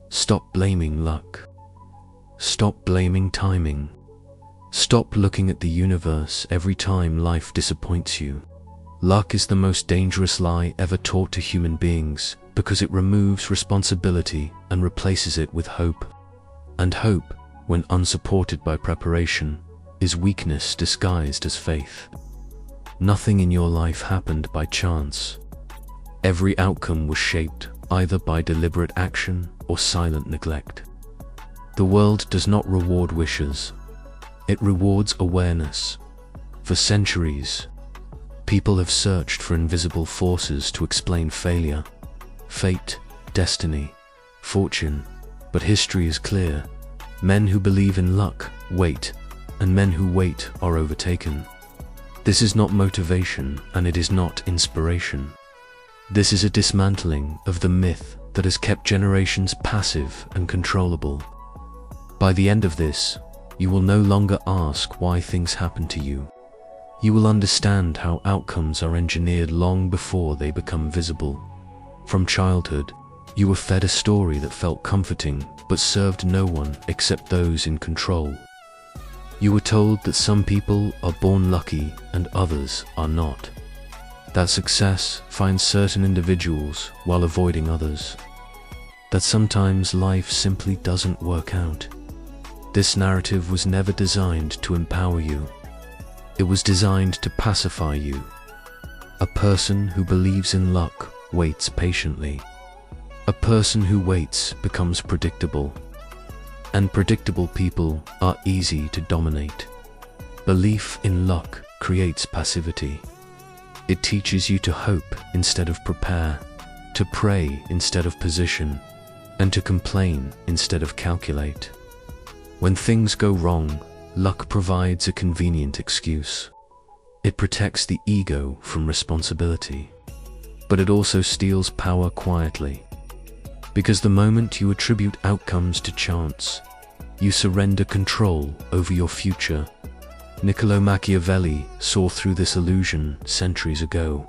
Stop blaming luck. Stop blaming timing. Stop looking at the universe every time life disappoints you. Luck is the most dangerous lie ever taught to human beings because it removes responsibility and replaces it with hope. And hope, when unsupported by preparation, is weakness disguised as faith. Nothing in your life happened by chance. Every outcome was shaped either by deliberate action or silent neglect. The world does not reward wishes. It rewards awareness. For centuries, people have searched for invisible forces to explain failure, fate, destiny, fortune, but history is clear. Men who believe in luck wait, and men who wait are overtaken. This is not motivation, and it is not inspiration. This is a dismantling of the myth that has kept generations passive and controllable. By the end of this, you will no longer ask why things happen to you. You will understand how outcomes are engineered long before they become visible. From childhood, you were fed a story that felt comforting but served no one except those in control. You were told that some people are born lucky and others are not. That success finds certain individuals while avoiding others. That sometimes life simply doesn't work out. This narrative was never designed to empower you. It was designed to pacify you. A person who believes in luck waits patiently. A person who waits becomes predictable. And predictable people are easy to dominate. Belief in luck creates passivity. It teaches you to hope instead of prepare, to pray instead of position, and to complain instead of calculate. When things go wrong, luck provides a convenient excuse. It protects the ego from responsibility. But it also steals power quietly. Because the moment you attribute outcomes to chance, you surrender control over your future. Niccolo Machiavelli saw through this illusion centuries ago.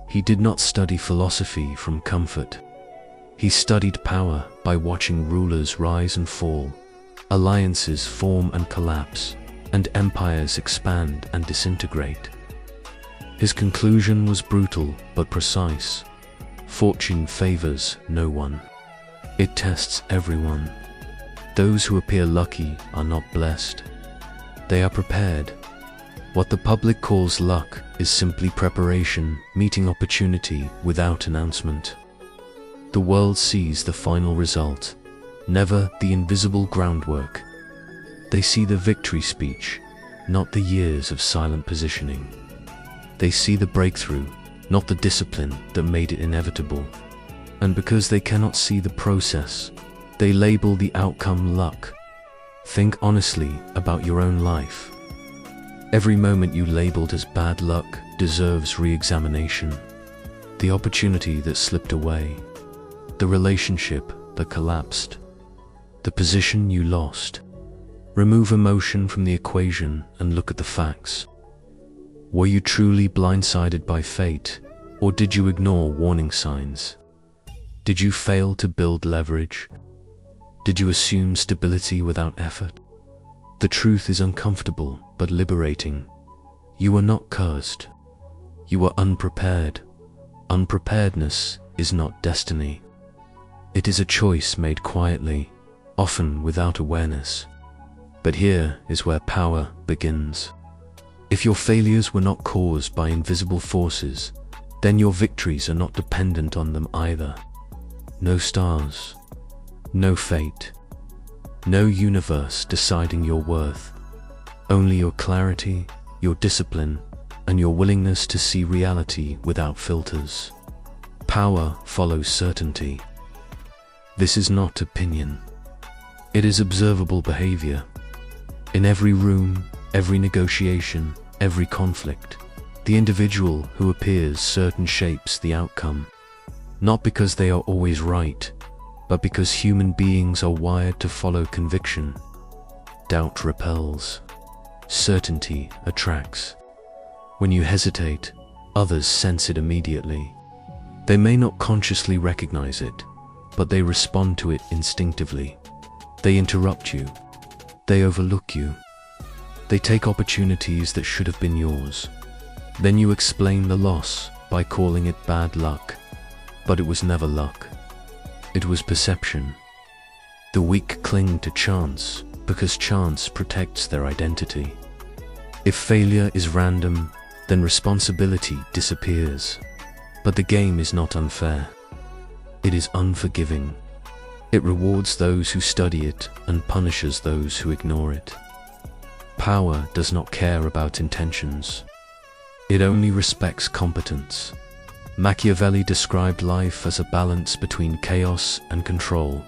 He did not study philosophy from comfort. He studied power by watching rulers rise and fall, alliances form and collapse, and empires expand and disintegrate. His conclusion was brutal but precise. Fortune favors no one. It tests everyone. Those who appear lucky are not blessed. They are prepared. What the public calls luck is simply preparation meeting opportunity without announcement. The world sees the final result, never the invisible groundwork. They see the victory speech, not the years of silent positioning. They see the breakthrough, not the discipline that made it inevitable. And because they cannot see the process, they label the outcome luck. Think honestly about your own life. Every moment you labeled as bad luck deserves re-examination. The opportunity that slipped away, the relationship that collapsed, the position you lost. Remove emotion from the equation and look at the facts. Were you truly blindsided by fate, or did you ignore warning signs? Did you fail to build leverage? Did you assume stability without effort? The truth is uncomfortable but liberating. You were not cursed. You were unprepared. Unpreparedness is not destiny. It is a choice made quietly, often without awareness. But here is where power begins. If your failures were not caused by invisible forces, then your victories are not dependent on them either. No stars, no fate, no universe deciding your worth. Only your clarity, your discipline, and your willingness to see reality without filters. Power follows certainty. This is not opinion. It is observable behavior. In every room, every negotiation, every conflict, the individual who appears certain shapes the outcome. Not because they are always right, but because human beings are wired to follow conviction. Doubt repels. Certainty attracts. When you hesitate, others sense it immediately. They may not consciously recognize it, but they respond to it instinctively. They interrupt you. They overlook you. They take opportunities that should have been yours. Then you explain the loss by calling it bad luck. But it was never luck. It was perception. The weak cling to chance because chance protects their identity. If failure is random, then responsibility disappears. But the game is not unfair. It is unforgiving. It rewards those who study it and punishes those who ignore it. Power does not care about intentions. It only respects competence. Machiavelli described life as a balance between chaos and control.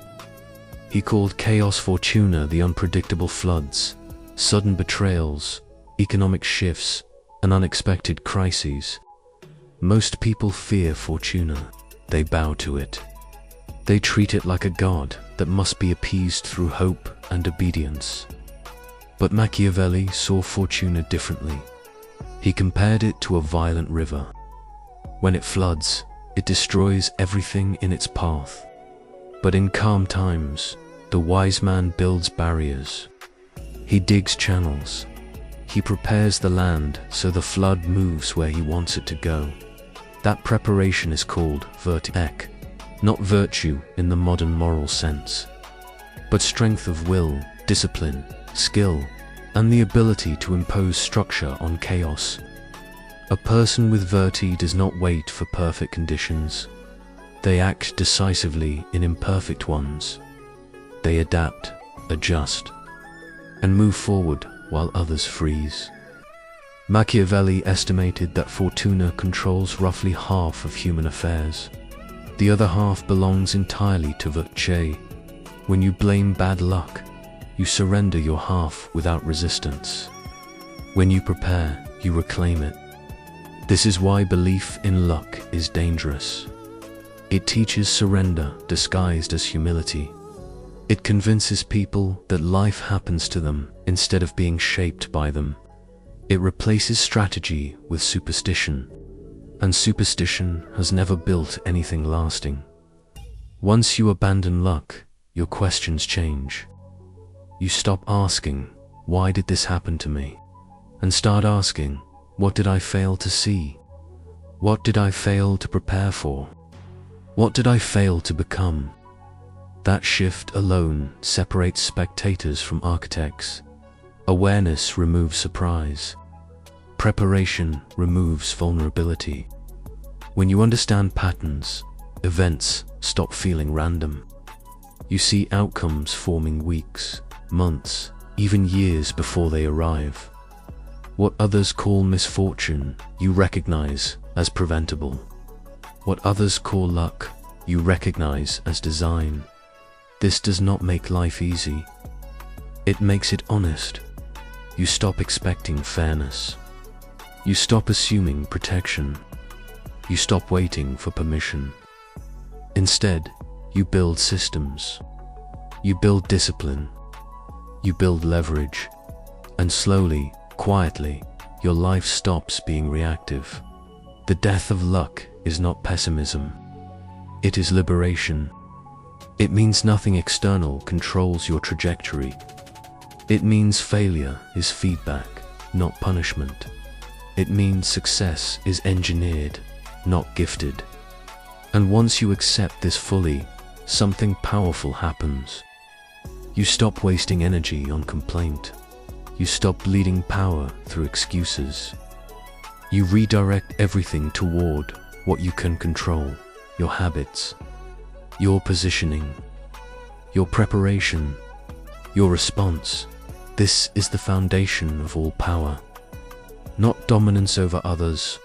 He called chaos fortuna, the unpredictable floods, sudden betrayals, economic shifts, and unexpected crises. Most people fear fortuna. They bow to it. They treat it like a god that must be appeased through hope and obedience. But Machiavelli saw fortuna differently. He compared it to a violent river. When it floods, it destroys everything in its path. But in calm times, the wise man builds barriers. He digs channels. He prepares the land so the flood moves where he wants it to go. That preparation is called virtue, not virtue in the modern moral sense, but strength of will, discipline, skill, and the ability to impose structure on chaos. A person with virtue does not wait for perfect conditions. They act decisively in imperfect ones. They adapt, adjust, and move forward while others freeze. Machiavelli estimated that fortuna controls roughly half of human affairs. The other half belongs entirely to virtue. When you blame bad luck, you surrender your half without resistance. When you prepare, you reclaim it. This is why belief in luck is dangerous. It teaches surrender disguised as humility. It convinces people that life happens to them instead of being shaped by them. It replaces strategy with superstition, and superstition has never built anything lasting. Once you abandon luck, your questions change. You stop asking, "Why did this happen to me?" and start asking, "What did I fail to see? What did I fail to prepare for? What did I fail to become?" That shift alone separates spectators from architects. Awareness removes surprise. Preparation removes vulnerability. When you understand patterns, events stop feeling random. You see outcomes forming weeks, months, even years before they arrive. What others call misfortune, you recognize as preventable. What others call luck, you recognize as design. This does not make life easy. It makes it honest. You stop expecting fairness. You stop assuming protection. You stop waiting for permission. Instead, you build systems. You build discipline. You build leverage. And slowly, quietly, your life stops being reactive. The death of luck is not pessimism. It is liberation. It means nothing external controls your trajectory. It means failure is feedback, not punishment. It means success is engineered, not gifted. And once you accept this fully, something powerful happens. You stop wasting energy on complaint. You stop bleeding power through excuses. You redirect everything toward what you can control: your habits, your positioning, your preparation, your response. This is the foundation of all power. Not dominance over others,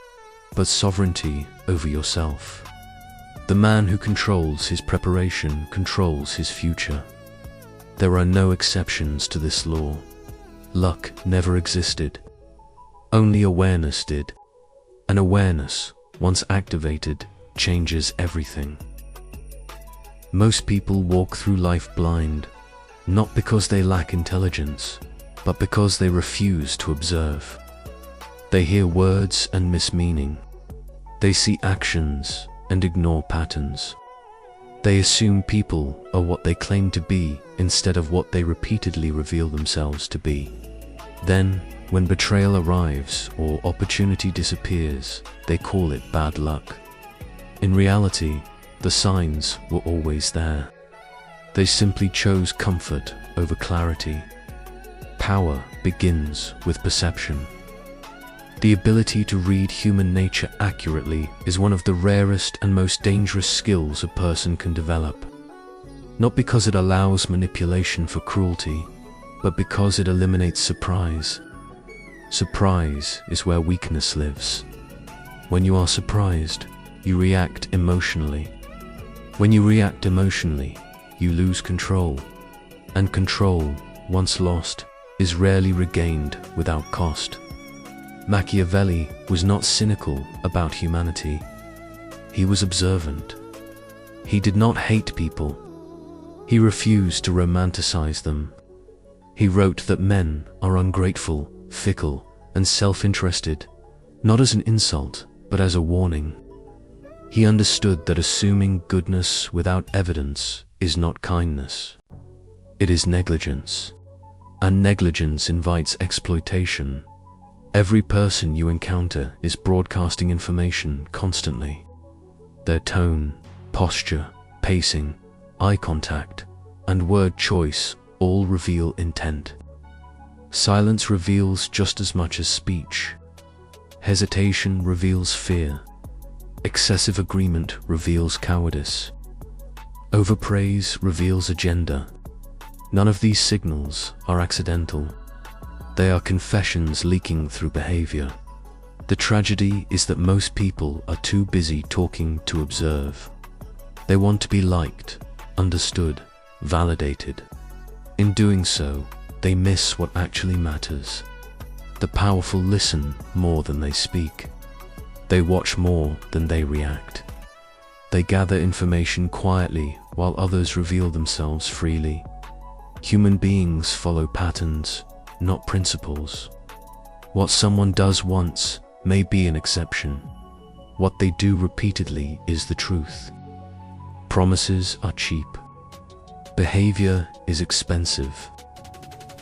but sovereignty over yourself. The man who controls his preparation controls his future. There are no exceptions to this law. Luck never existed. Only awareness did. And awareness, once activated, changes everything. Most people walk through life blind, not because they lack intelligence, but because they refuse to observe. They hear words and miss meaning. They see actions and ignore patterns. They assume people are what they claim to be instead of what they repeatedly reveal themselves to be. Then, when betrayal arrives or opportunity disappears, they call it bad luck. In reality, the signs were always there. They simply chose comfort over clarity. Power begins with perception. The ability to read human nature accurately is one of the rarest and most dangerous skills a person can develop. Not because it allows manipulation for cruelty, but because it eliminates surprise. Surprise is where weakness lives. When you are surprised, you react emotionally. When you react emotionally, you lose control. And control, once lost, is rarely regained without cost. Machiavelli was not cynical about humanity. He was observant. He did not hate people. He refused to romanticize them. He wrote that men are ungrateful, fickle, and self-interested, not as an insult, but as a warning. He understood that assuming goodness without evidence is not kindness. It is negligence. And negligence invites exploitation. Every person you encounter is broadcasting information constantly. Their tone, posture, pacing, eye contact, and word choice all reveal intent. Silence reveals just as much as speech. Hesitation reveals fear. Excessive agreement reveals cowardice. Overpraise reveals agenda. None of these signals are accidental. They are confessions leaking through behavior. The tragedy is that most people are too busy talking to observe. They want to be liked, understood, validated. In doing so, they miss what actually matters. The powerful listen more than they speak. They watch more than they react. They gather information quietly while others reveal themselves freely. Human beings follow patterns, not principles. What someone does once may be an exception. What they do repeatedly is the truth. Promises are cheap. Behavior is expensive.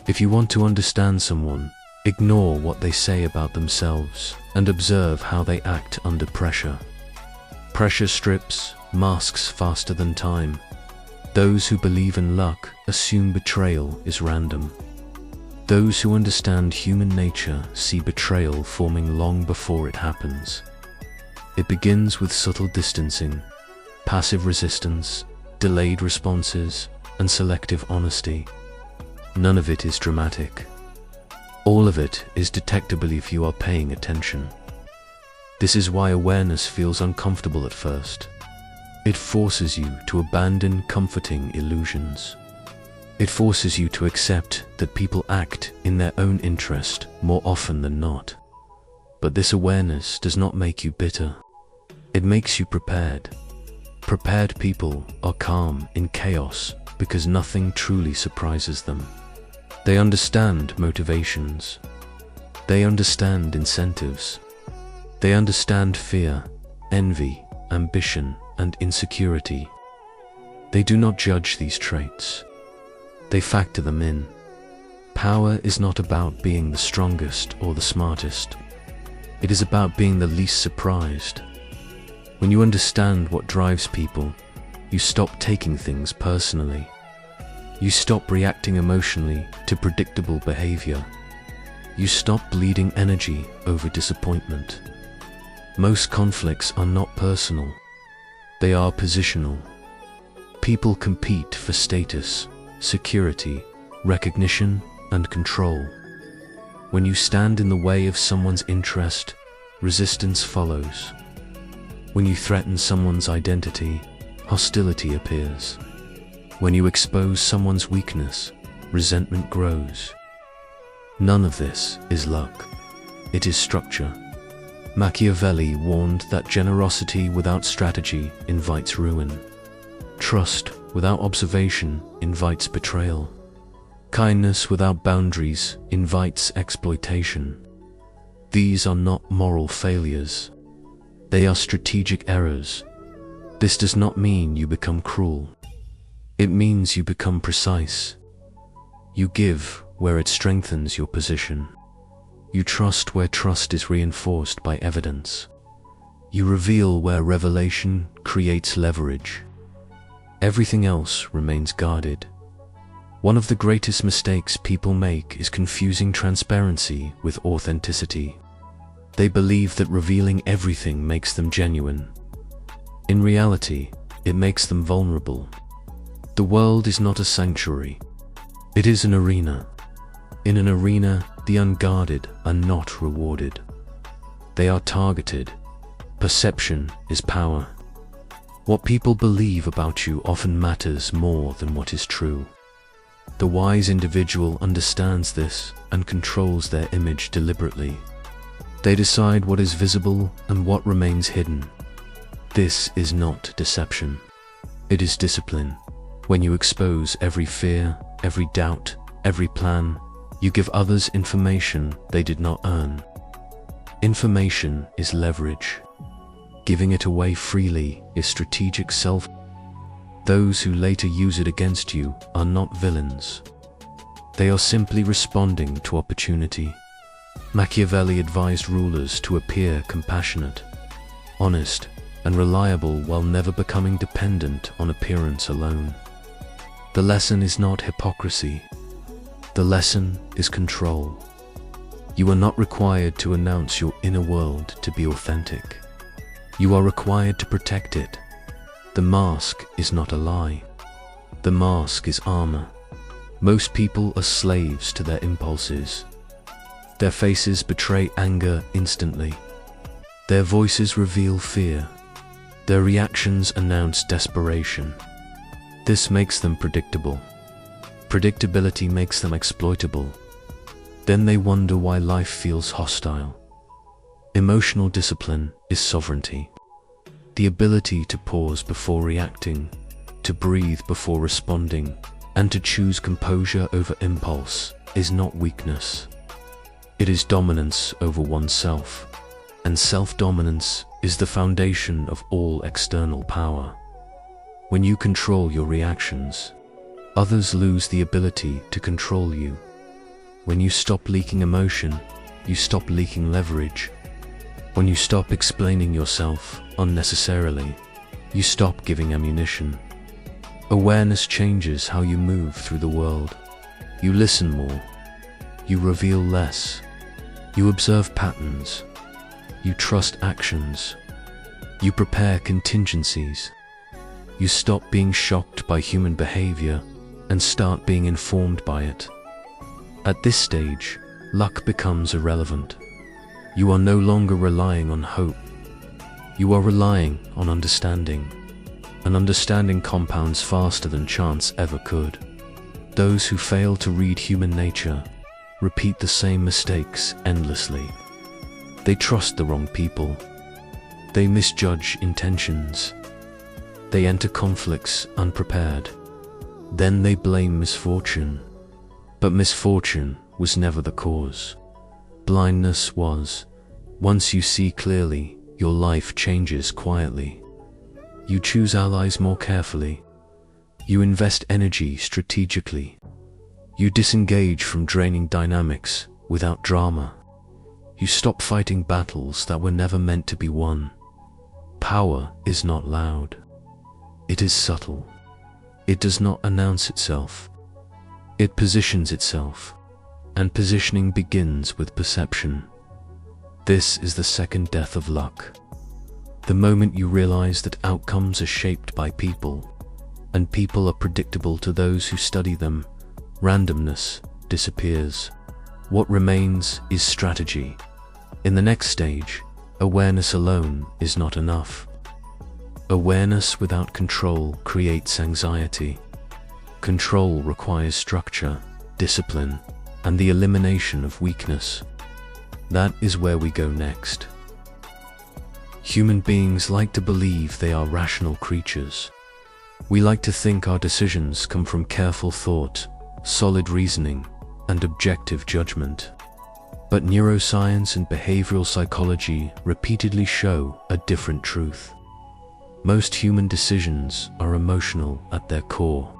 If you want to understand someone, ignore what they say about themselves and observe how they act under pressure. Pressure strips masks faster than time. Those who believe in luck assume betrayal is random. Those who understand human nature see betrayal forming long before it happens. It begins with subtle distancing, passive resistance, delayed responses, and selective honesty. None of it is dramatic. All of it is detectable if you are paying attention. This is why awareness feels uncomfortable at first. It forces you to abandon comforting illusions. It forces you to accept that people act in their own interest more often than not. But this awareness does not make you bitter. It makes you prepared. Prepared people are calm in chaos because nothing truly surprises them. They understand motivations. They understand incentives. They understand fear, envy, ambition, and insecurity. They do not judge these traits. They factor them in. Power is not about being the strongest or the smartest. It is about being the least surprised. When you understand what drives people, you stop taking things personally. You stop reacting emotionally to predictable behavior. You stop bleeding energy over disappointment. Most conflicts are not personal. They are positional. People compete for status, security, recognition, and control. When you stand in the way of someone's interest, resistance follows. When you threaten someone's identity, hostility appears. When you expose someone's weakness, resentment grows. None of this is luck. It is structure. Machiavelli warned that generosity without strategy invites ruin. Trust without observation invites betrayal. Kindness without boundaries invites exploitation. These are not moral failures. They are strategic errors. This does not mean you become cruel. It means you become precise. You give where it strengthens your position. You trust where trust is reinforced by evidence. You reveal where revelation creates leverage. Everything else remains guarded. One of the greatest mistakes people make is confusing transparency with authenticity. They believe that revealing everything makes them genuine. In reality, it makes them vulnerable. The world is not a sanctuary. It is an arena. In an arena, the unguarded are not rewarded. They are targeted. Perception is power. What people believe about you often matters more than what is true. The wise individual understands this and controls their image deliberately. They decide what is visible and what remains hidden. This is not deception. It is discipline. When you expose every fear, every doubt, every plan, you give others information they did not earn. Information is leverage. Giving it away freely is strategic self. Those who later use it against you are not villains. They are simply responding to opportunity. Machiavelli advised rulers to appear compassionate, honest, and reliable while never becoming dependent on appearance alone. The lesson is not hypocrisy. The lesson is control. You are not required to announce your inner world to be authentic. You are required to protect it. The mask is not a lie. The mask is armor. Most people are slaves to their impulses. Their faces betray anger instantly. Their voices reveal fear. Their reactions announce desperation. This makes them predictable. Predictability makes them exploitable. Then they wonder why life feels hostile. Emotional discipline is sovereignty. The ability to pause before reacting, to breathe before responding, and to choose composure over impulse is not weakness. It is dominance over oneself, and self-dominance is the foundation of all external power. When you control your reactions, others lose the ability to control you. When you stop leaking emotion, you stop leaking leverage. When you stop explaining yourself unnecessarily, you stop giving ammunition. Awareness changes how you move through the world. You listen more. You reveal less. You observe patterns. You trust actions. You prepare contingencies. You stop being shocked by human behavior and start being informed by it. At this stage, luck becomes irrelevant. You are no longer relying on hope. You are relying on understanding. And understanding compounds faster than chance ever could. Those who fail to read human nature repeat the same mistakes endlessly. They trust the wrong people. They misjudge intentions. They enter conflicts unprepared. Then they blame misfortune. But misfortune was never the cause. Blindness was. Once you see clearly, your life changes quietly. You choose allies more carefully. You invest energy strategically. You disengage from draining dynamics without drama. You stop fighting battles that were never meant to be won. Power is not loud. It is subtle. It does not announce itself. It positions itself, and positioning begins with perception. This is the second death of luck. The moment you realize that outcomes are shaped by people, and people are predictable to those who study them, randomness disappears. What remains is strategy. In the next stage, awareness alone is not enough. Awareness without control creates anxiety. Control requires structure, discipline, and the elimination of weakness. That is where we go next. Human beings like to believe they are rational creatures. We like to think our decisions come from careful thought, solid reasoning, and objective judgment. But neuroscience and behavioral psychology repeatedly show a different truth. Most human decisions are emotional at their core.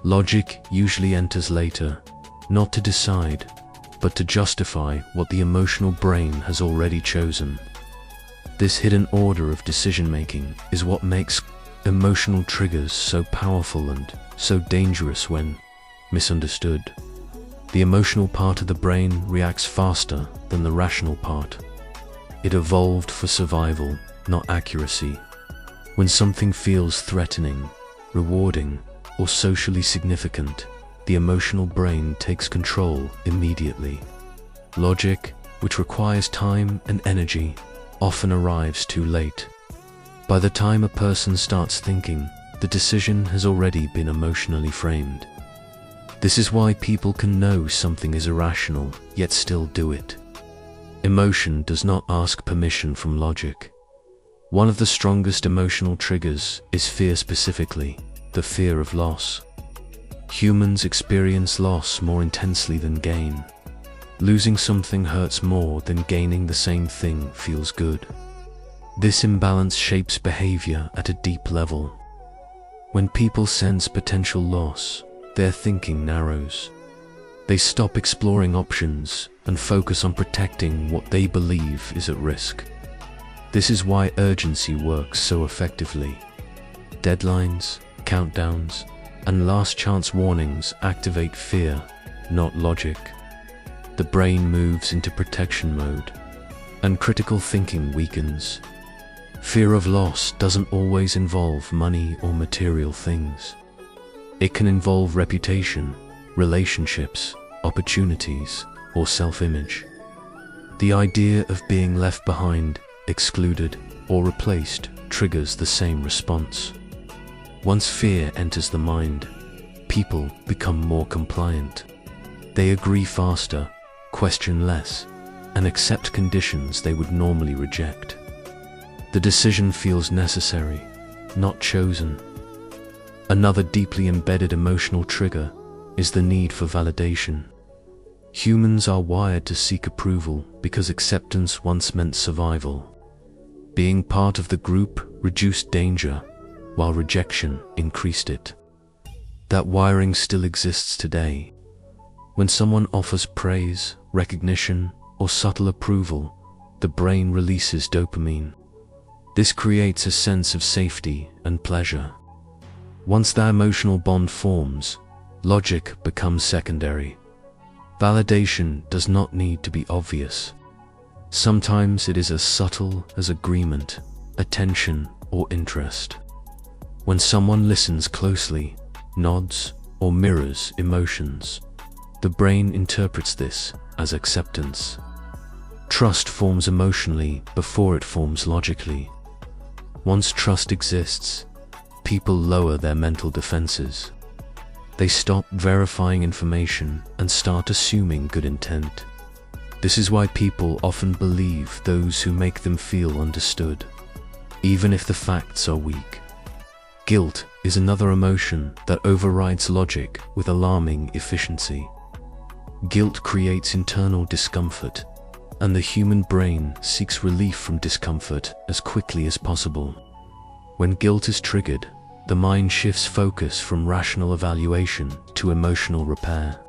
Logic usually enters later, not to decide, but to justify what the emotional brain has already chosen. This hidden order of decision-making is what makes emotional triggers so powerful and so dangerous when misunderstood. The emotional part of the brain reacts faster than the rational part. It evolved for survival, not accuracy. When something feels threatening, rewarding, or socially significant, the emotional brain takes control immediately. Logic, which requires time and energy, often arrives too late. By the time a person starts thinking, the decision has already been emotionally framed. This is why people can know something is irrational, yet still do it. Emotion does not ask permission from logic. One of the strongest emotional triggers is fear, specifically, the fear of loss. Humans experience loss more intensely than gain. Losing something hurts more than gaining the same thing feels good. This imbalance shapes behavior at a deep level. When people sense potential loss, their thinking narrows. They stop exploring options and focus on protecting what they believe is at risk. This is why urgency works so effectively. Deadlines, countdowns, and last chance warnings activate fear, not logic. The brain moves into protection mode, and critical thinking weakens. Fear of loss doesn't always involve money or material things. It can involve reputation, relationships, opportunities, or self-image. The idea of being left behind, excluded, or replaced triggers the same response. Once fear enters the mind, people become more compliant. They agree faster, question less, and accept conditions they would normally reject. The decision feels necessary, not chosen. Another deeply embedded emotional trigger is the need for validation. Humans are wired to seek approval because acceptance once meant survival. Being part of the group reduced danger, while rejection increased it. That wiring still exists today. When someone offers praise, recognition, or subtle approval, the brain releases dopamine. This creates a sense of safety and pleasure. Once that emotional bond forms, logic becomes secondary. Validation does not need to be obvious. Sometimes it is as subtle as agreement, attention, or interest. When someone listens closely, nods, or mirrors emotions, the brain interprets this as acceptance. Trust forms emotionally before it forms logically. Once trust exists, people lower their mental defenses. They stop verifying information and start assuming good intent. This is why people often believe those who make them feel understood, even if the facts are weak. Guilt is another emotion that overrides logic with alarming efficiency. Guilt creates internal discomfort, and the human brain seeks relief from discomfort as quickly as possible. When guilt is triggered, the mind shifts focus from rational evaluation to emotional repair.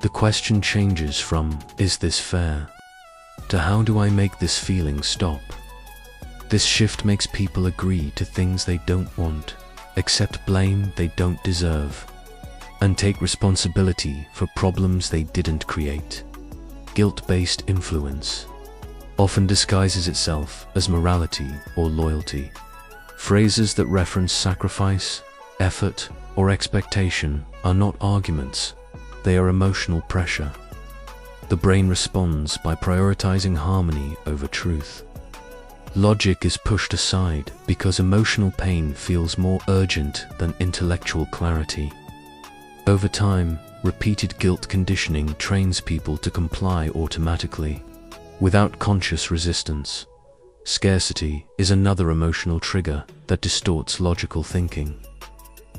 The question changes from, "Is this fair?" to "How do I make this feeling stop?" This shift makes people agree to things they don't want, accept blame they don't deserve, and take responsibility for problems they didn't create. Guilt-based influence often disguises itself as morality or loyalty. Phrases that reference sacrifice, effort, or expectation are not arguments, they are emotional pressure. The brain responds by prioritizing harmony over truth. Logic is pushed aside because emotional pain feels more urgent than intellectual clarity. Over time, repeated guilt conditioning trains people to comply automatically, without conscious resistance. Scarcity is another emotional trigger that distorts logical thinking.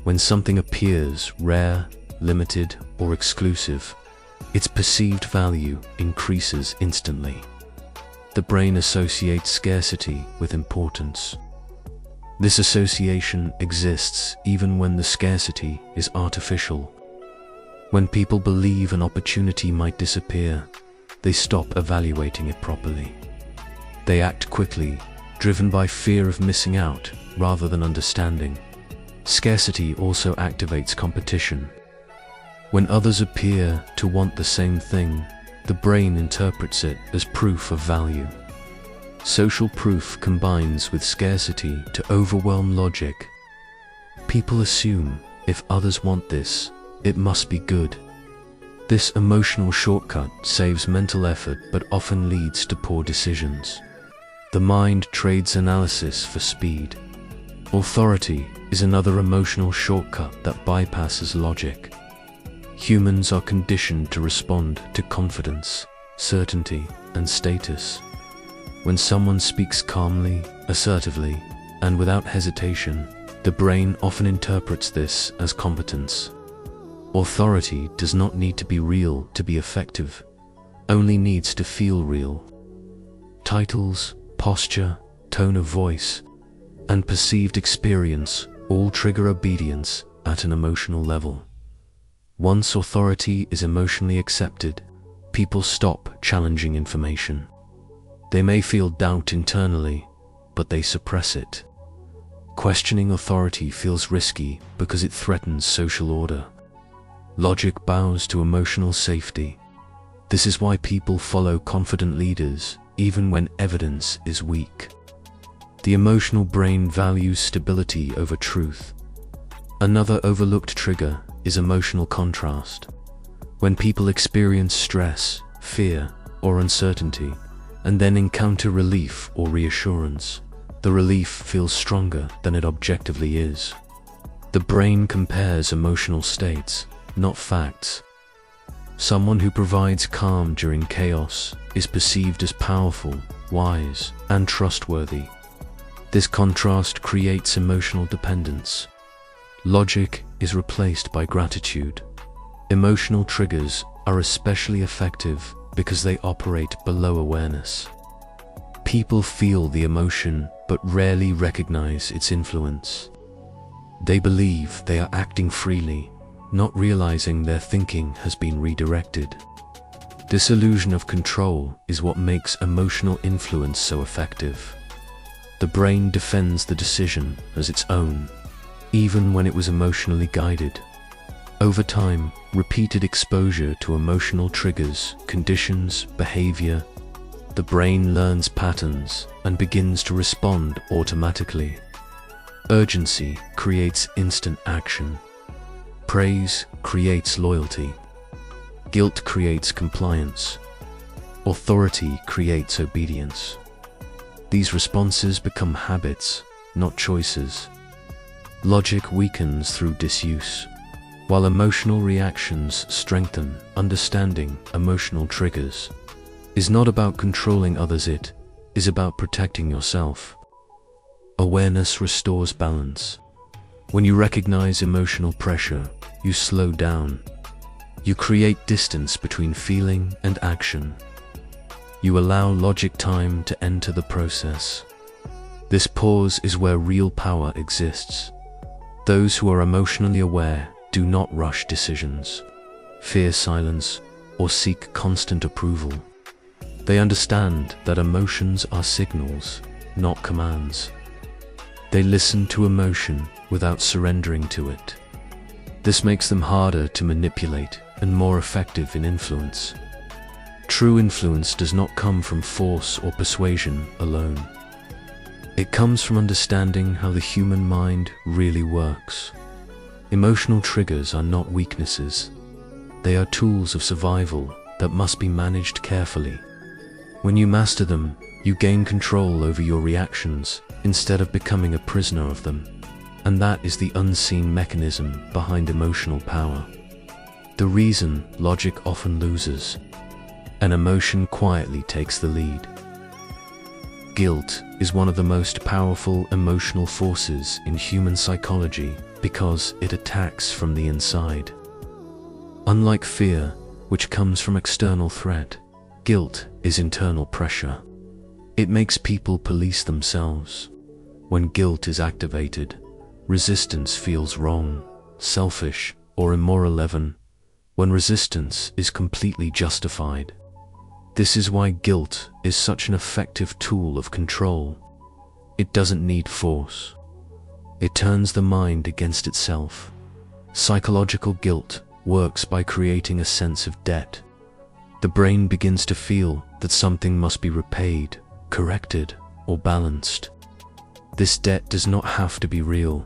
When something appears rare, limited, or exclusive, its perceived value increases instantly. The brain associates scarcity with importance. This association exists even when the scarcity is artificial. When people believe an opportunity might disappear, they stop evaluating it properly. They act quickly, driven by fear of missing out rather than understanding. Scarcity also activates competition. When others appear to want the same thing, the brain interprets it as proof of value. Social proof combines with scarcity to overwhelm logic. People assume if others want this, it must be good. This emotional shortcut saves mental effort but often leads to poor decisions. The mind trades analysis for speed. Authority is another emotional shortcut that bypasses logic. Humans are conditioned to respond to confidence, certainty, and status. When someone speaks calmly, assertively, and without hesitation, the brain often interprets this as competence. Authority does not need to be real to be effective, only needs to feel real. Titles, posture, tone of voice, and perceived experience all trigger obedience at an emotional level. Once authority is emotionally accepted, people stop challenging information. They may feel doubt internally, but they suppress it. Questioning authority feels risky because it threatens social order. Logic bows to emotional safety. This is why people follow confident leaders even when evidence is weak. The emotional brain values stability over truth. Another overlooked trigger is emotional contrast. When people experience stress, fear, or uncertainty, and then encounter relief or reassurance, the relief feels stronger than it objectively is. The brain compares emotional states, not facts. Someone who provides calm during chaos is perceived as powerful, wise, and trustworthy. This contrast creates emotional dependence. Logic is replaced by gratitude. Emotional triggers are especially effective because they operate below awareness. People feel the emotion but rarely recognize its influence. They believe they are acting freely, not realizing their thinking has been redirected. This illusion of control is what makes emotional influence so effective. The brain defends the decision as its own, even when it was emotionally guided. Over time, repeated exposure to emotional triggers, conditions, behavior, the brain learns patterns and begins to respond automatically. Urgency creates instant action. Praise creates loyalty. Guilt creates compliance. Authority creates obedience. These responses become habits, not choices. Logic weakens through disuse, while emotional reactions strengthen. Understanding emotional triggers is not about controlling others, it is about protecting yourself. Awareness restores balance. When you recognize emotional pressure, you slow down. You create distance between feeling and action. You allow logic time to enter the process. This pause is where real power exists. Those who are emotionally aware do not rush decisions, fear silence, or seek constant approval. They understand that emotions are signals, not commands. They listen to emotion without surrendering to it. This makes them harder to manipulate and more effective in influence. True influence does not come from force or persuasion alone. It comes from understanding how the human mind really works. Emotional triggers are not weaknesses. They are tools of survival that must be managed carefully. When you master them, you gain control over your reactions instead of becoming a prisoner of them. And that is the unseen mechanism behind emotional power. The reason logic often loses. An emotion quietly takes the lead. Guilt is one of the most powerful emotional forces in human psychology because it attacks from the inside. Unlike fear, which comes from external threat, guilt is internal pressure. It makes people police themselves. When guilt is activated, resistance feels wrong, selfish, or immoral even when resistance is completely justified. This is why guilt is such an effective tool of control. It doesn't need force. It turns the mind against itself. Psychological guilt works by creating a sense of debt. The brain begins to feel that something must be repaid, corrected, or balanced. This debt does not have to be real.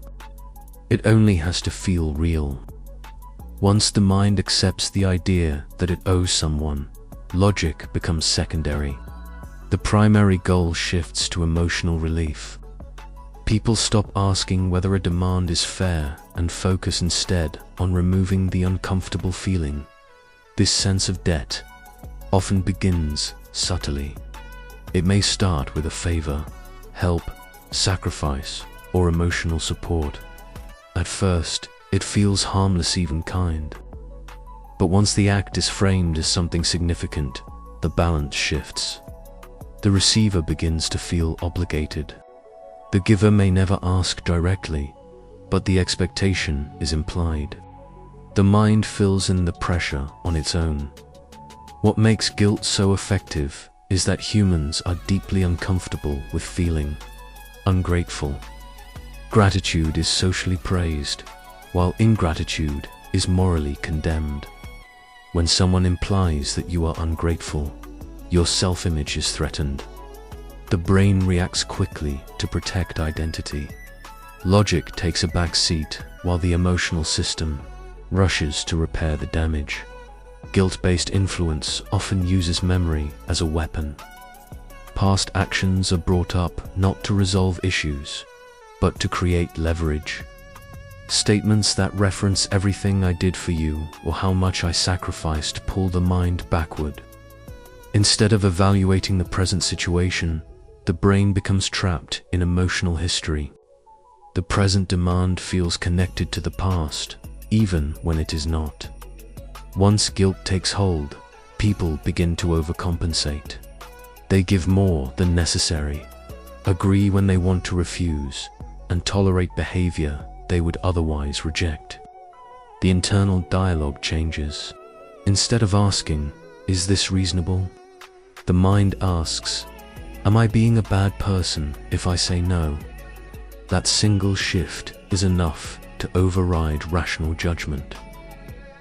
It only has to feel real. Once the mind accepts the idea that it owes someone, logic becomes secondary. The primary goal shifts to emotional relief. People stop asking whether a demand is fair and focus instead on removing the uncomfortable feeling. This sense of debt often begins subtly. It may start with a favor, help, sacrifice, or emotional support. At first, it feels harmless, even kind. But once the act is framed as something significant, the balance shifts. The receiver begins to feel obligated. The giver may never ask directly, but the expectation is implied. The mind fills in the pressure on its own. What makes guilt so effective is that humans are deeply uncomfortable with feeling ungrateful. Gratitude is socially praised, while ingratitude is morally condemned. When someone implies that you are ungrateful, your self-image is threatened. The brain reacts quickly to protect identity. Logic takes a back seat while the emotional system rushes to repair the damage. Guilt-based influence often uses memory as a weapon. Past actions are brought up not to resolve issues, but to create leverage. Statements that reference everything I did for you or how much I sacrificed pull the mind backward. Instead of evaluating the present situation, the brain becomes trapped in emotional history. The present demand feels connected to the past, even when it is not. Once guilt takes hold, people begin to overcompensate. They give more than necessary, agree when they want to refuse, and tolerate behavior they would otherwise reject. The internal dialogue changes. Instead of asking, "Is this reasonable?" the mind asks, "Am I being a bad person if I say no?" That single shift is enough to override rational judgment.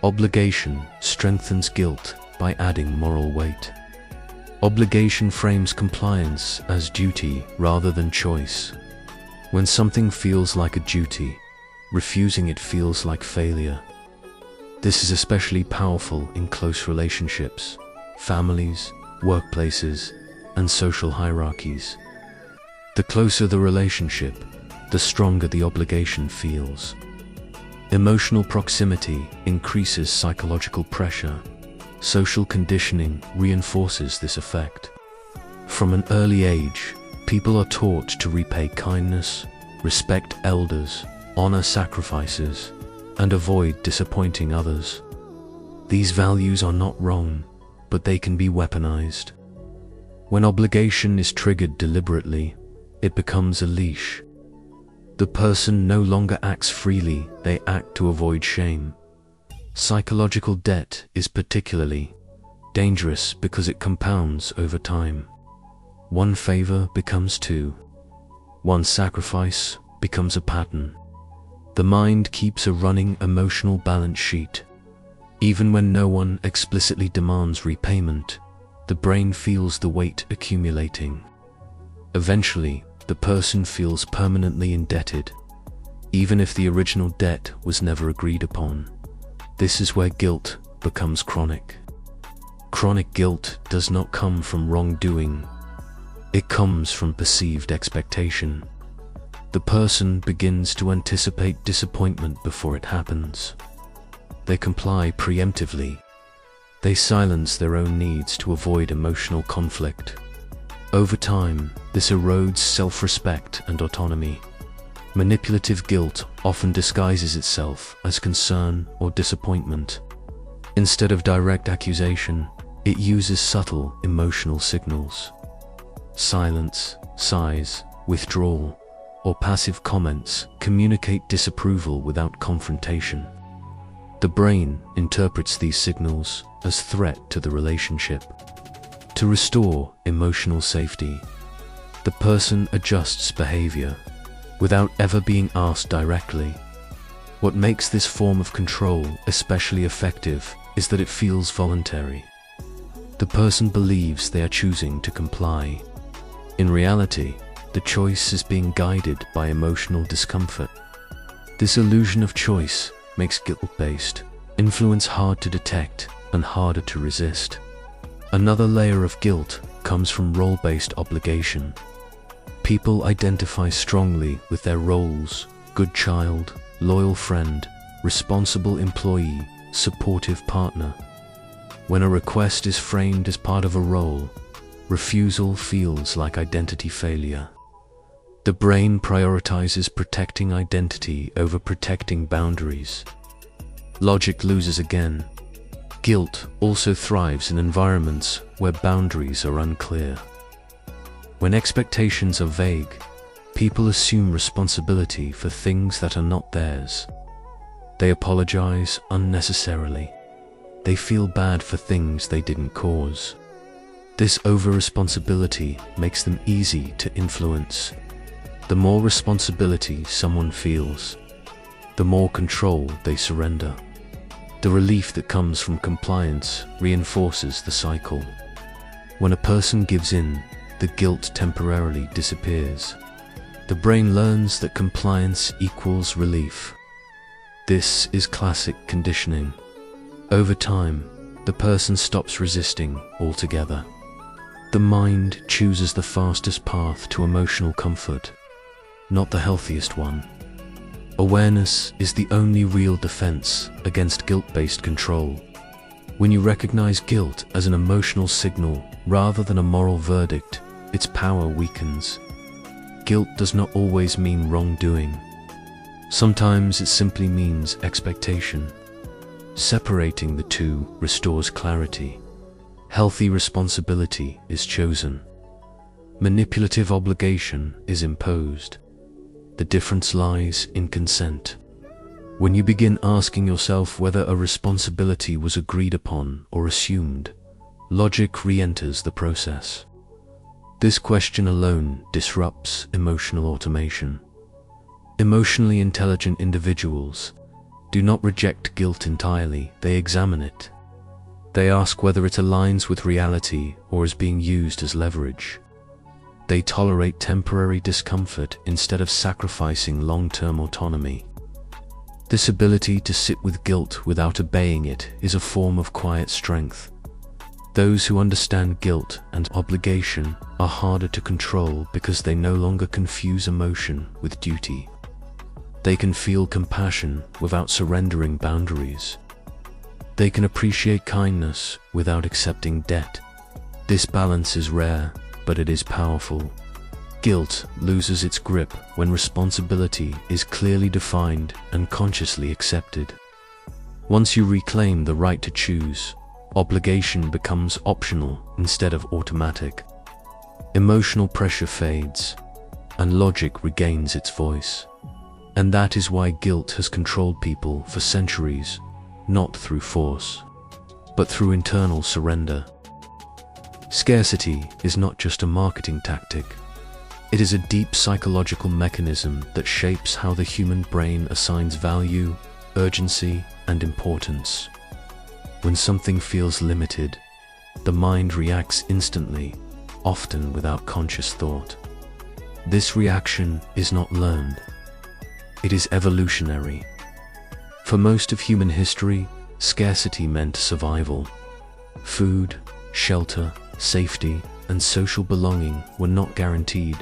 Obligation strengthens guilt by adding moral weight. Obligation frames compliance as duty rather than choice. When something feels like a duty, refusing it feels like failure. This is especially powerful in close relationships, families, workplaces, and social hierarchies. The closer the relationship, the stronger the obligation feels. Emotional proximity increases psychological pressure. Social conditioning reinforces this effect. From an early age, people are taught to repay kindness, respect elders, honor sacrifices, and avoid disappointing others. These values are not wrong, but they can be weaponized. When obligation is triggered deliberately, it becomes a leash. The person no longer acts freely, they act to avoid shame. Psychological debt is particularly dangerous because it compounds over time. One favor becomes two. One sacrifice becomes a pattern. The mind keeps a running emotional balance sheet. Even when no one explicitly demands repayment, the brain feels the weight accumulating. Eventually, the person feels permanently indebted, even if the original debt was never agreed upon. This is where guilt becomes chronic. Chronic guilt does not come from wrongdoing. It comes from perceived expectation. The person begins to anticipate disappointment before it happens. They comply preemptively. They silence their own needs to avoid emotional conflict. Over time, this erodes self-respect and autonomy. Manipulative guilt often disguises itself as concern or disappointment. Instead of direct accusation, it uses subtle emotional signals. Silence, sighs, withdrawal, or passive comments communicate disapproval without confrontation. The brain interprets these signals as threat to the relationship. To restore emotional safety, the person adjusts behavior without ever being asked directly. What makes this form of control especially effective is that it feels voluntary. The person believes they are choosing to comply. In reality, the choice is being guided by emotional discomfort. This illusion of choice makes guilt-based influence hard to detect and harder to resist. Another layer of guilt comes from role-based obligation. People identify strongly with their roles: good child, loyal friend, responsible employee, supportive partner. When a request is framed as part of a role, refusal feels like identity failure. The brain prioritizes protecting identity over protecting boundaries. Logic loses again. Guilt also thrives in environments where boundaries are unclear. When expectations are vague, people assume responsibility for things that are not theirs. They apologize unnecessarily. They feel bad for things they didn't cause. This over-responsibility makes them easy to influence. The more responsibility someone feels, the more control they surrender. The relief that comes from compliance reinforces the cycle. When a person gives in, the guilt temporarily disappears. The brain learns that compliance equals relief. This is classic conditioning. Over time, the person stops resisting altogether. The mind chooses the fastest path to emotional comfort, not the healthiest one. Awareness is the only real defense against guilt-based control. When you recognize guilt as an emotional signal rather than a moral verdict, its power weakens. Guilt does not always mean wrongdoing. Sometimes it simply means expectation. Separating the two restores clarity. Healthy responsibility is chosen. Manipulative obligation is imposed. The difference lies in consent. When you begin asking yourself whether a responsibility was agreed upon or assumed, logic re-enters the process. This question alone disrupts emotional automation. Emotionally intelligent individuals do not reject guilt entirely, they examine it. They ask whether it aligns with reality or is being used as leverage. They tolerate temporary discomfort instead of sacrificing long-term autonomy. This ability to sit with guilt without obeying it is a form of quiet strength. Those who understand guilt and obligation are harder to control because they no longer confuse emotion with duty. They can feel compassion without surrendering boundaries. They can appreciate kindness without accepting debt. This balance is rare, but it is powerful. Guilt loses its grip when responsibility is clearly defined and consciously accepted. Once you reclaim the right to choose, obligation becomes optional instead of automatic. Emotional pressure fades, and logic regains its voice. And that is why guilt has controlled people for centuries, not through force, but through internal surrender. Scarcity is not just a marketing tactic. It is a deep psychological mechanism that shapes how the human brain assigns value, urgency, and importance. When something feels limited, the mind reacts instantly, often without conscious thought. This reaction is not learned. It is evolutionary. For most of human history, scarcity meant survival. Food, shelter, safety, and social belonging were not guaranteed.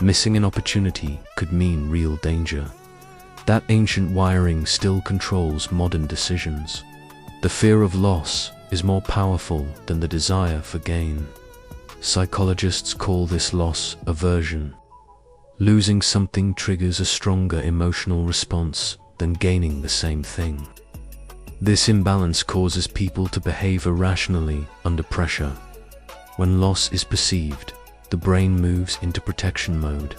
Missing an opportunity could mean real danger. That ancient wiring still controls modern decisions. The fear of loss is more powerful than the desire for gain. Psychologists call this loss aversion. Losing something triggers a stronger emotional response than gaining the same thing. This imbalance causes people to behave irrationally under pressure. When loss is perceived, the brain moves into protection mode.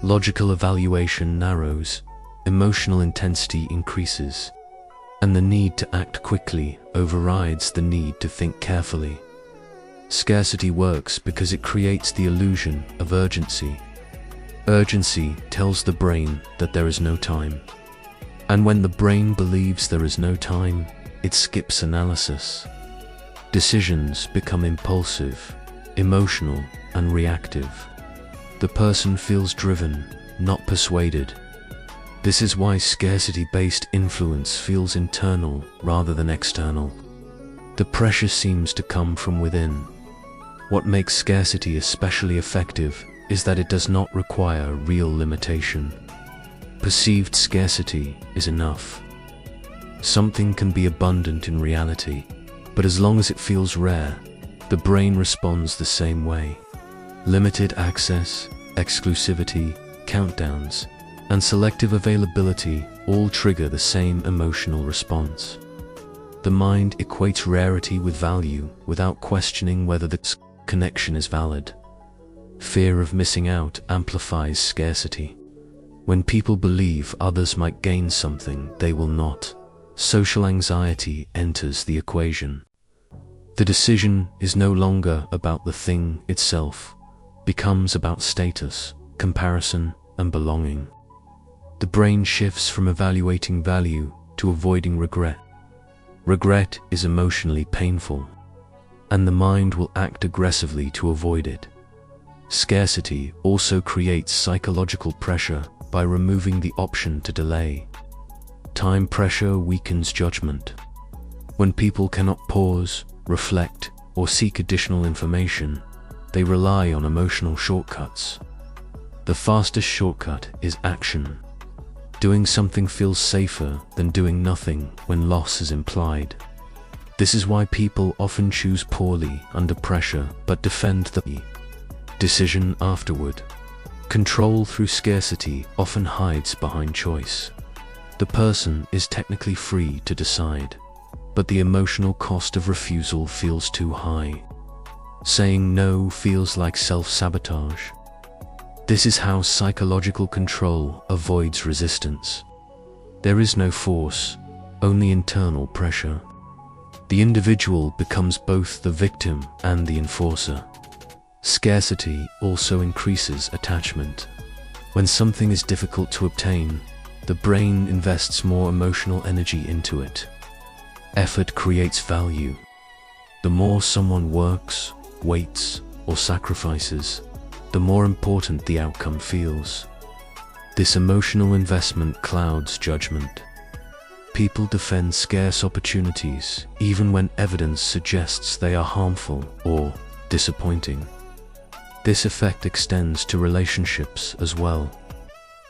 Logical evaluation narrows, emotional intensity increases, and the need to act quickly overrides the need to think carefully. Scarcity works because it creates the illusion of urgency. Urgency tells the brain that there is no time. And when the brain believes there is no time, it skips analysis. Decisions become impulsive, emotional, and reactive. The person feels driven, not persuaded. This is why scarcity-based influence feels internal rather than external. The pressure seems to come from within. What makes scarcity especially effective is that it does not require real limitation. Perceived scarcity is enough. Something can be abundant in reality, but as long as it feels rare, the brain responds the same way. Limited access, exclusivity, countdowns, and selective availability all trigger the same emotional response. The mind equates rarity with value without questioning whether the connection is valid. Fear of missing out amplifies scarcity. When people believe others might gain something they will not, social anxiety enters the equation. The decision is no longer about the thing itself, becomes about status, comparison, and belonging. The brain shifts from evaluating value to avoiding regret. Regret is emotionally painful, and the mind will act aggressively to avoid it. Scarcity also creates psychological pressure by removing the option to delay. Time pressure weakens judgment. When people cannot pause, reflect, or seek additional information, they rely on emotional shortcuts. The fastest shortcut is action. Doing something feels safer than doing nothing when loss is implied. This is why people often choose poorly under pressure but defend the decision afterward. Control through scarcity often hides behind choice. The person is technically free to decide, but the emotional cost of refusal feels too high. Saying no feels like self-sabotage. This is how psychological control avoids resistance. There is no force, only internal pressure. The individual becomes both the victim and the enforcer. Scarcity also increases attachment. When something is difficult to obtain, the brain invests more emotional energy into it. Effort creates value. The more someone works, waits, or sacrifices, the more important the outcome feels. This emotional investment clouds judgment. People defend scarce opportunities even when evidence suggests they are harmful or disappointing. This effect extends to relationships as well.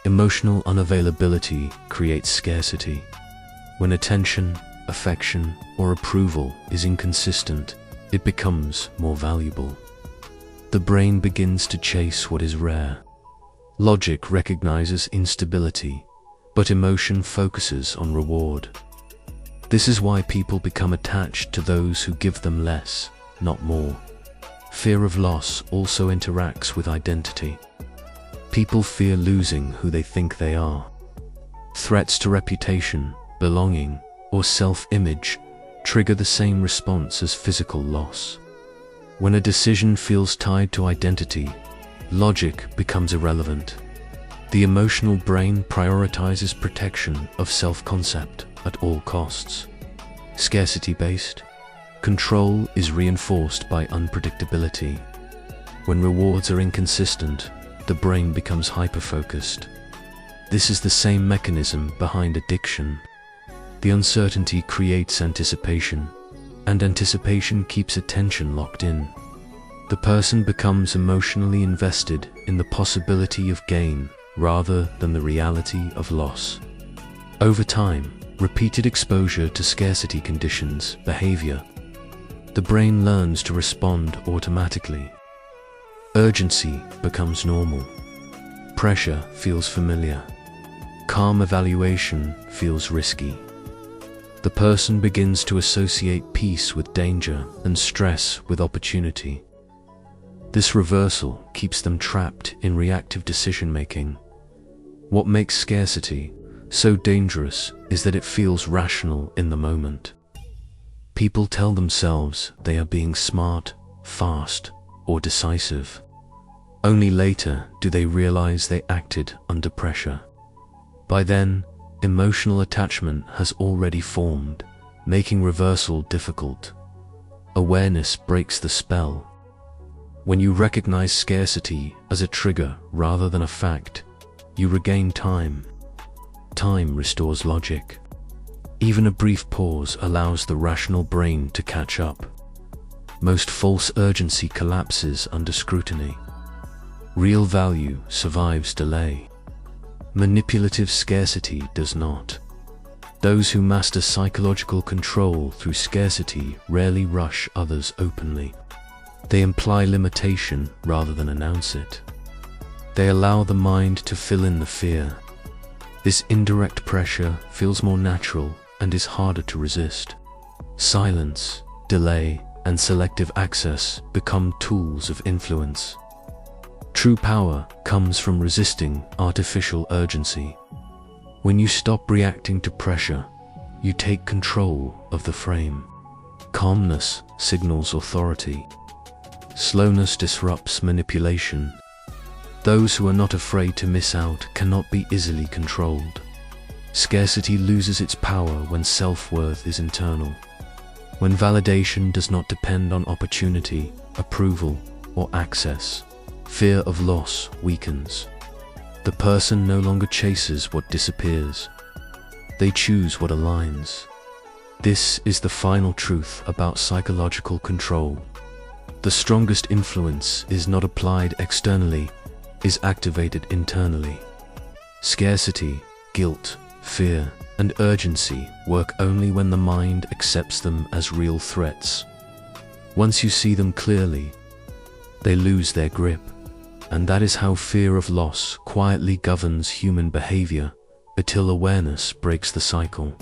Emotional unavailability creates scarcity. When attention, affection, or approval is inconsistent, it becomes more valuable. The brain begins to chase what is rare. Logic recognizes instability, but emotion focuses on reward. This is why people become attached to those who give them less, not more. Fear of loss also interacts with identity. People fear losing who they think they are. Threats to reputation, belonging, or self-image trigger the same response as physical loss. When a decision feels tied to identity, logic becomes irrelevant. The emotional brain prioritizes protection of self-concept at all costs. Scarcity-based control is reinforced by unpredictability. When rewards are inconsistent, the brain becomes hyper-focused. This is the same mechanism behind addiction. The uncertainty creates anticipation, and anticipation keeps attention locked in. The person becomes emotionally invested in the possibility of gain rather than the reality of loss. Over time, repeated exposure to scarcity conditions behavior. The brain learns to respond automatically. Urgency becomes normal. Pressure feels familiar. Calm evaluation feels risky. The person begins to associate peace with danger and stress with opportunity. This reversal keeps them trapped in reactive decision-making. What makes scarcity so dangerous is that it feels rational in the moment. People tell themselves they are being smart, fast, or decisive. Only later do they realize they acted under pressure. By then, emotional attachment has already formed, making reversal difficult. Awareness breaks the spell. When you recognize scarcity as a trigger rather than a fact, you regain time. Time restores logic. Even a brief pause allows the rational brain to catch up. Most false urgency collapses under scrutiny. Real value survives delay. Manipulative scarcity does not. Those who master psychological control through scarcity rarely rush others openly. They imply limitation rather than announce it. They allow the mind to fill in the fear. This indirect pressure feels more natural and is harder to resist. Silence, delay, and selective access become tools of influence. True power comes from resisting artificial urgency. When you stop reacting to pressure, you take control of the frame. Calmness signals authority. Slowness disrupts manipulation. Those who are not afraid to miss out cannot be easily controlled. Scarcity loses its power when self-worth is internal. When validation does not depend on opportunity, approval, or access, fear of loss weakens. The person no longer chases what disappears. They choose what aligns. This is the final truth about psychological control. The strongest influence is not applied externally, is activated internally. Scarcity, guilt, fear, and urgency work only when the mind accepts them as real threats. Once you see them clearly, they lose their grip. And that is how fear of loss quietly governs human behavior until awareness breaks the cycle.